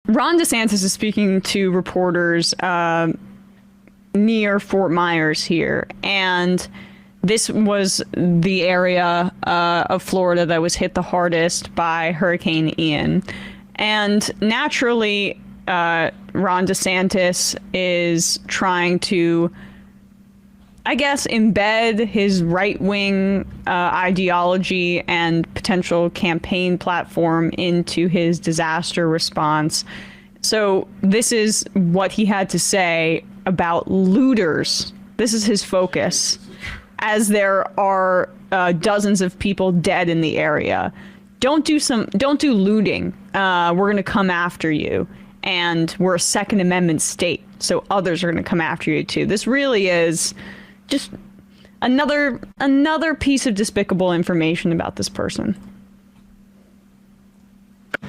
Ron DeSantis is speaking to reporters near Fort Myers here, and this was the area of Florida that was hit the hardest by Hurricane Ian. And naturally, Ron DeSantis is trying to, I guess, embed his right-wing ideology and potential campaign platform into his disaster response. So this is what he had to say about looters. This is his focus, as there are dozens of people dead in the area. Don't do looting. We're going to come after you. And we're a Second Amendment state, so others are going to come after you too. This really is just another piece of despicable information about this person.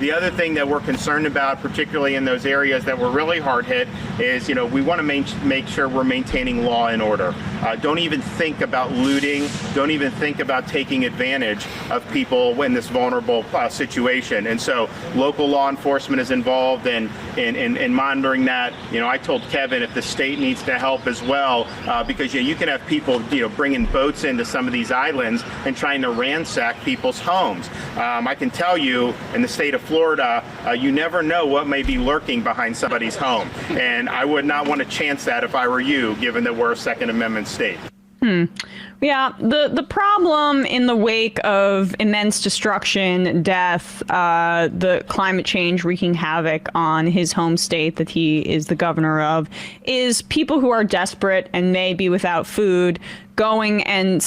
The other thing that we're concerned about, particularly in those areas that were really hard hit, is, we want to make sure we're maintaining law and order. Don't even think about looting. Don't even think about taking advantage of people in this vulnerable situation. And so local law enforcement is involved in monitoring that. I told Kevin if the state needs to help as well, because you can have people, bringing boats into some of these islands and trying to ransack people's homes. I can tell you, in the state of Florida, you never know what may be lurking behind somebody's home. And I would not want to chance that if I were you, given that we're a Second Amendment state. Yeah, the problem in the wake of immense destruction, death, the climate change wreaking havoc on his home state that he is the governor of, is people who are desperate and may be without food going and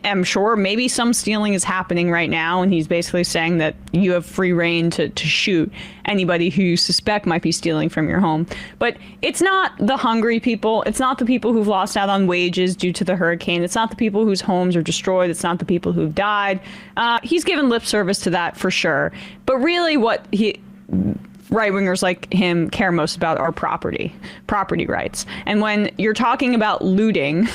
I'm sure maybe some stealing is happening right now, and he's basically saying that you have free reign to shoot anybody who you suspect might be stealing from your home. But it's not the hungry people. It's not the people who've lost out on wages due to the hurricane. It's not the people whose homes are destroyed. It's not the people who've died. He's given lip service to that for sure. But really what right-wingers like him care most about are property rights. And when you're talking about looting,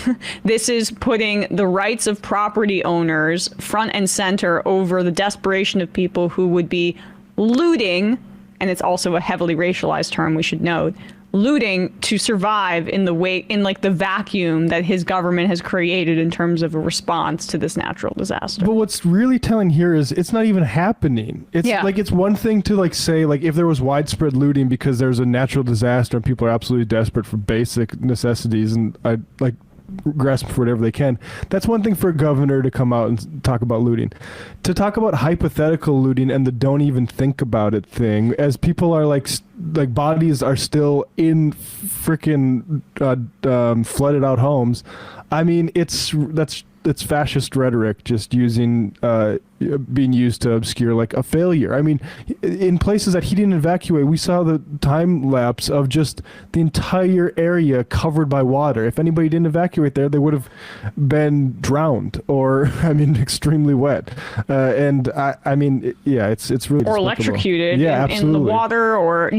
this is putting the rights of property owners front and center over the desperation of people who would be looting, and it's also a heavily racialized term, we should note, looting to survive in the vacuum that his government has created in terms of a response to this natural disaster. But what's really telling here is it's not even happening. It's it's one thing to say if there was widespread looting because there's a natural disaster and people are absolutely desperate for basic necessities and grasp for whatever they can. That's one thing for a governor to come out and talk about looting. To talk about hypothetical looting and the don't even think about it thing, as people are bodies are still in freaking flooded out homes. I mean, it's fascist rhetoric just being used to obscure a failure. I mean, in places that he didn't evacuate, we saw the time lapse of just the entire area covered by water. If anybody didn't evacuate there, they would have been drowned or, extremely wet. It's really or electrocuted in the water, or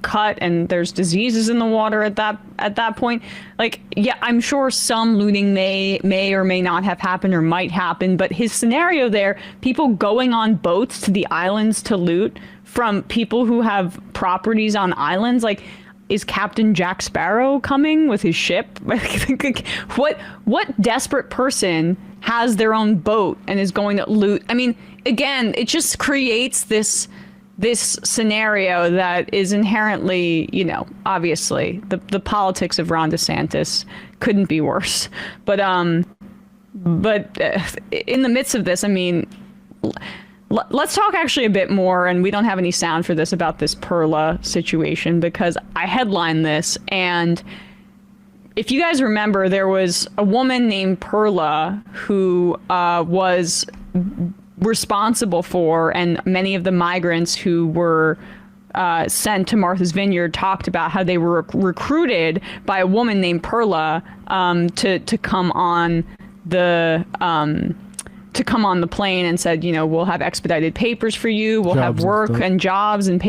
cut, and there's diseases in the water at that point. I'm sure some looting may or may not have happened or might happen, but his scenario there, people going on boats to the islands to loot from people who have properties on islands, is Captain Jack Sparrow coming with his ship? What desperate person has their own boat and is going to loot? I mean, again, it just creates this scenario that is inherently, obviously the politics of Ron DeSantis couldn't be worse. But in the midst of this, let's talk actually a bit more, and we don't have any sound for this, about this Perla situation, because I headlined this, and if you guys remember, there was a woman named Perla who was responsible for, and many of the migrants who were sent to Martha's Vineyard talked about how they were recruited by a woman named Perla to come on the plane, and said, we'll have expedited papers for you, we'll have work and jobs and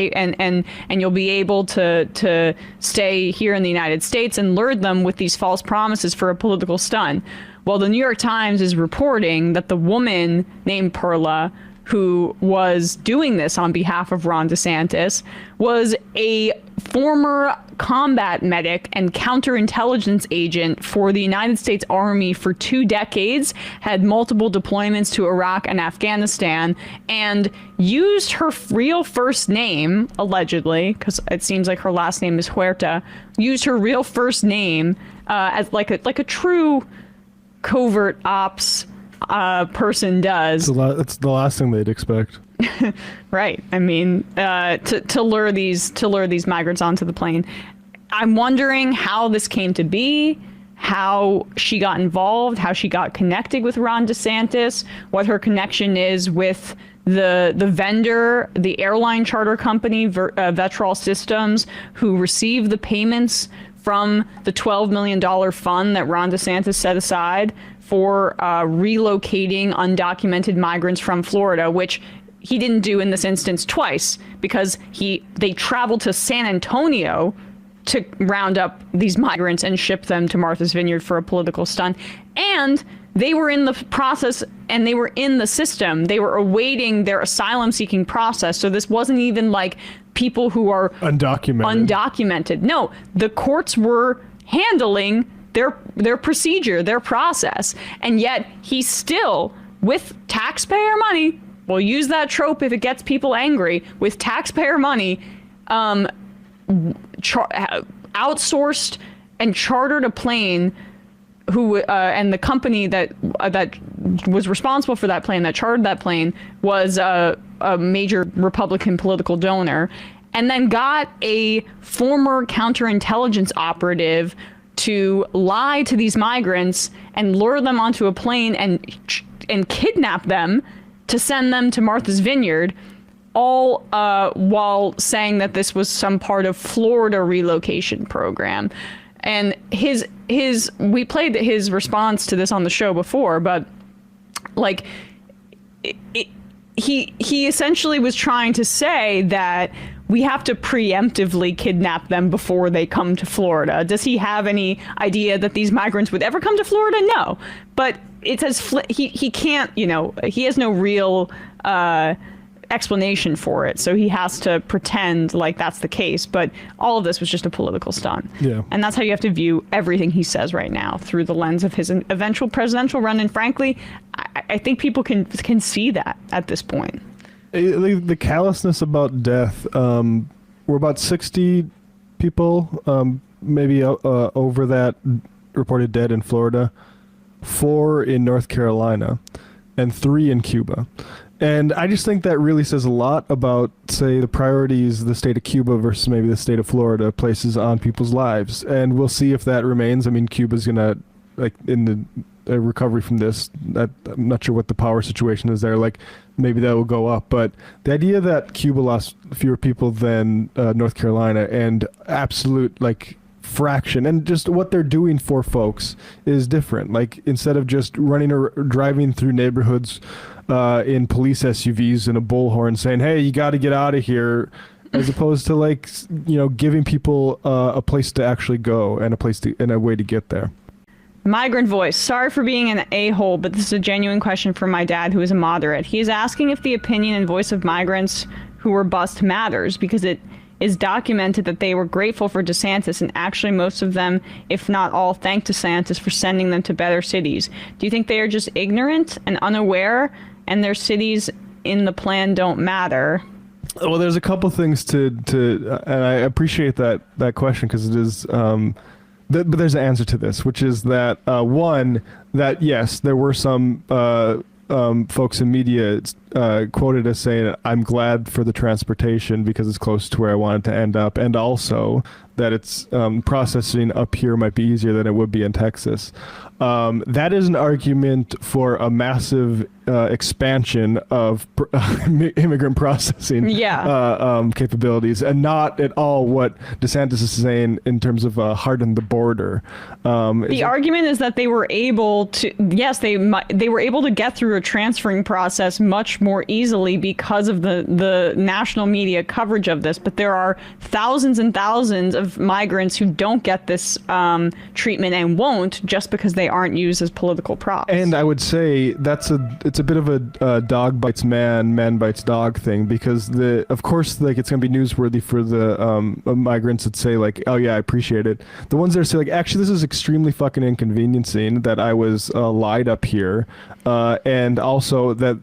you'll be able to stay here in the United States, and lured them with these false promises for a political stunt. Well, the New York Times is reporting that the woman named Perla who was doing this on behalf of Ron DeSantis, was a former combat medic and counterintelligence agent for the United States Army for 2 decades, had multiple deployments to Iraq and Afghanistan, and used her real first name, allegedly, because it seems like her last name is Huerta, used her real first name as like a true covert ops person does. It's the last thing they'd expect. Right. I mean, to lure these migrants onto the plane. I'm wondering how this came to be, how she got involved, how she got connected with Ron DeSantis, what her connection is with the vendor, the airline charter company, Vetrol Systems, who received the payments from the $12 million fund that Ron DeSantis set aside for relocating undocumented migrants from Florida, which he didn't do in this instance twice, because they traveled to San Antonio to round up these migrants and ship them to Martha's Vineyard for a political stunt. And they were in the process and they were in the system. They were awaiting their asylum seeking process. So this wasn't even like people who are undocumented. No, the courts were handling their procedure, their process. And yet he still, with taxpayer money, we'll use that trope if it gets people angry, with taxpayer money, outsourced and chartered a plane and the company that was responsible for that plane, that chartered that plane, was a major Republican political donor, and then got a former counterintelligence operative to lie to these migrants and lure them onto a plane and kidnap them to send them to Martha's Vineyard, all while saying that this was some part of Florida relocation program. And we played his response to this on the show before, but like he essentially was trying to say that we have to preemptively kidnap them before they come to Florida. Does he have any idea that these migrants would ever come to Florida? No, but it says he can't, he has no real explanation for it, so he has to pretend like that's the case. But all of this was just a political stunt. Yeah. And that's how you have to view everything he says right now, through the lens of his eventual presidential run. And frankly, I think people can see that at this point. The callousness about death. We're about 60 people, maybe over that, reported dead in Florida, 4 in North Carolina, and 3 in Cuba. And I just think that really says a lot about, say, the priorities the state of Cuba versus maybe the state of Florida places on people's lives. And we'll see if that remains. I mean, Cuba's going to, like, in the recovery from this, I'm not sure what the power situation is there. Like, maybe that will go up. But the idea that Cuba lost fewer people than North Carolina, and absolute, like, fraction, and just what they're doing for folks is different. Like, instead of just running or driving through neighborhoods in police SUVs and a bullhorn saying, hey, you got to get out of here, as opposed to, like, giving people a place to actually go and a way to get there. Migrant Voice. Sorry for being an a-hole, but this is a genuine question from my dad, who is a moderate. He is asking if the opinion and voice of migrants who were bused matters, because it is documented that they were grateful for DeSantis, and actually most of them, if not all, thanked DeSantis for sending them to better cities. Do you think they are just ignorant and unaware, and their cities in the plan don't matter? Well, there's a couple things and I appreciate that question, because it is, but there's an answer to this, which is that, one, that yes, there were some folks in media quoted as saying, I'm glad for the transportation because it's close to where I wanted to end up, and also that it's processing up here might be easier than it would be in Texas. That is an argument for a massive expansion of immigrant processing capabilities, and not at all what DeSantis is saying in terms of harden the border. The argument is that they were able to, yes, they were able to get through a transferring process much more easily because of the national media coverage of this. But there are thousands and thousands of migrants who don't get this treatment and won't, just because they aren't used as political props. And I would say it's a bit of a dog bites man, man bites dog thing, because of course, like, it's gonna be newsworthy for the migrants that say, like, oh yeah, I appreciate it. The ones that say, like, actually this is extremely fucking inconveniencing that I was lied up here, and also that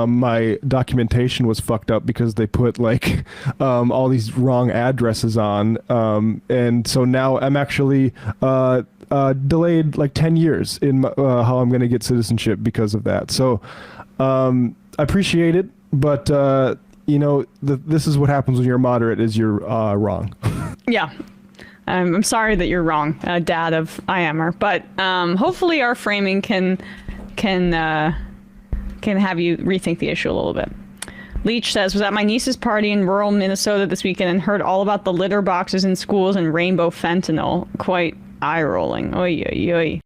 my documentation was fucked up because they put, like, all these wrong addresses on, and so now I'm actually delayed like 10 years in how I'm going to get citizenship because of that. So I appreciate it, but this is what happens when you're moderate, is you're wrong. Yeah. I'm sorry that you're wrong, dad of IMer, but hopefully our framing can have you rethink the issue a little bit. Leach says, was at my niece's party in rural Minnesota this weekend and heard all about the litter boxes in schools and rainbow fentanyl. Quite eye-rolling. Oy, oy, oy.